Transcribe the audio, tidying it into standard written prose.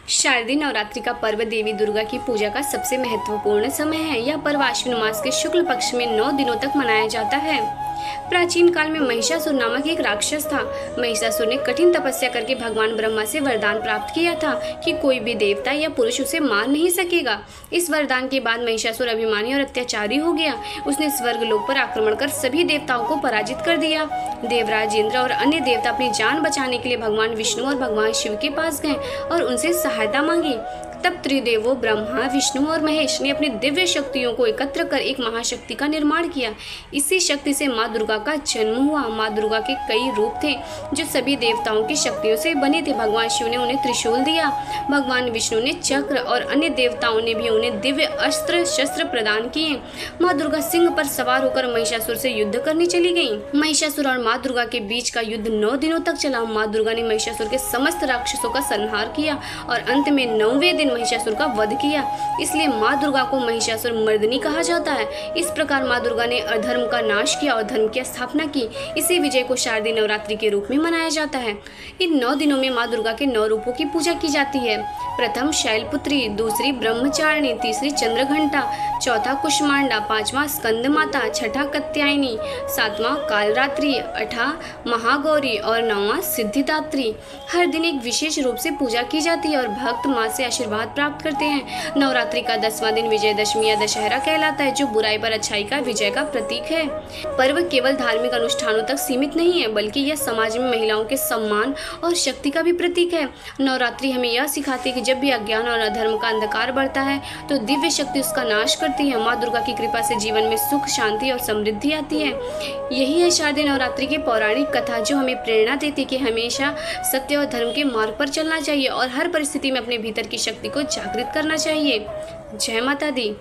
शारदीय नवरात्रि का पर्व देवी दुर्गा की पूजा का सबसे महत्वपूर्ण समय है। यह पर्व आश्विन मास के शुक्ल पक्ष में 9 दिनों तक मनाया जाता है। प्राचीन काल में महिषासुर नामक एक राक्षस था। महिषासुर ने कठिन तपस्या करके भगवान ब्रह्मा से वरदान प्राप्त किया था कि कोई भी देवता या पुरुष उसे मार नहीं सकेगा। इस वरदान के बाद महिषासुर अभिमानी और अत्याचारी हो गया। उसने स्वर्ग लोक पर आक्रमण कर सभी देवताओं को पराजित कर दिया। देवराज इंद्र और अन्य देवता अपनी जान बचाने के लिए भगवान विष्णु और भगवान शिव के पास गए और उनसे सहायता मांगी। तब त्रिदेवों ब्रह्मा, विष्णु और महेश ने अपनी दिव्य शक्तियों को एकत्र कर एक महाशक्ति का निर्माण किया। इसी शक्ति से माँ दुर्गा का जन्म हुआ। माँ दुर्गा के कई रूप थे जो सभी देवताओं की शक्तियों से बने थे। भगवान शिव ने उन्हें त्रिशूल दिया, भगवान विष्णु ने चक्र और अन्य देवताओं ने भी उन्हें दिव्य अस्त्र शस्त्र प्रदान किए। माँ दुर्गा सिंह पर सवार होकर महिषासुर से युद्ध करने चली गईं। महिषासुर और माँ दुर्गा के बीच का युद्ध 9 दिनों तक चला। माँ दुर्गा ने महिषासुर के समस्त राक्षसों का संहार किया और अंत में 9वें दिन महिषासुर का वध किया। इसलिए माँ दुर्गा को महिषासुर मर्दिनी कहा जाता है। इस प्रकार माँ दुर्गा ने अधर्म का नाश किया और धर्म की स्थापना की। इसी विजय को शारदीय नवरात्रि के रूप में मनाया जाता है। इन 9 दिनों में माँ दुर्गा के 9 रूपों की पूजा की जाती है। प्रथम शैलपुत्री, दूसरी ब्रह्मचारिणी, तीसरी चंद्रघंटा, चौथा कुष्मांडा, पांचवा स्कंद माता, छठा कात्यायनी, सातवां कालरात्रि, 8वां महागौरी और 9वां सिद्धिदात्री। हर दिन एक विशेष रूप से पूजा की जाती है और भक्त माँ से आशीर्वाद प्राप्त करते हैं। नवरात्रि का 10वां दिन विजयदशमी या दशहरा कहलाता है, जो बुराई पर अच्छाई का विजय का प्रतीक है। पर्व केवल धार्मिक अनुष्ठानों तक सीमित नहीं है, बल्कि यह समाज में महिलाओं के सम्मान और शक्ति का भी प्रतीक है। नवरात्रि हमें यह सिखाती है कि जब भी अज्ञान और अधर्म का अंधकार बढ़ता है तो दिव्य शक्ति उसका नाश करती है। माँ दुर्गा की कृपा से जीवन में सुख, शांति और समृद्धि आती है। यही है शारदीय नवरात्रि की पौराणिक कथा, जो हमें प्रेरणा देती है कि हमेशा सत्य और धर्म के मार्ग पर चलना चाहिए और हर परिस्थिति में अपने भीतर की शक्ति को जागृत करना चाहिए। जय माता दी।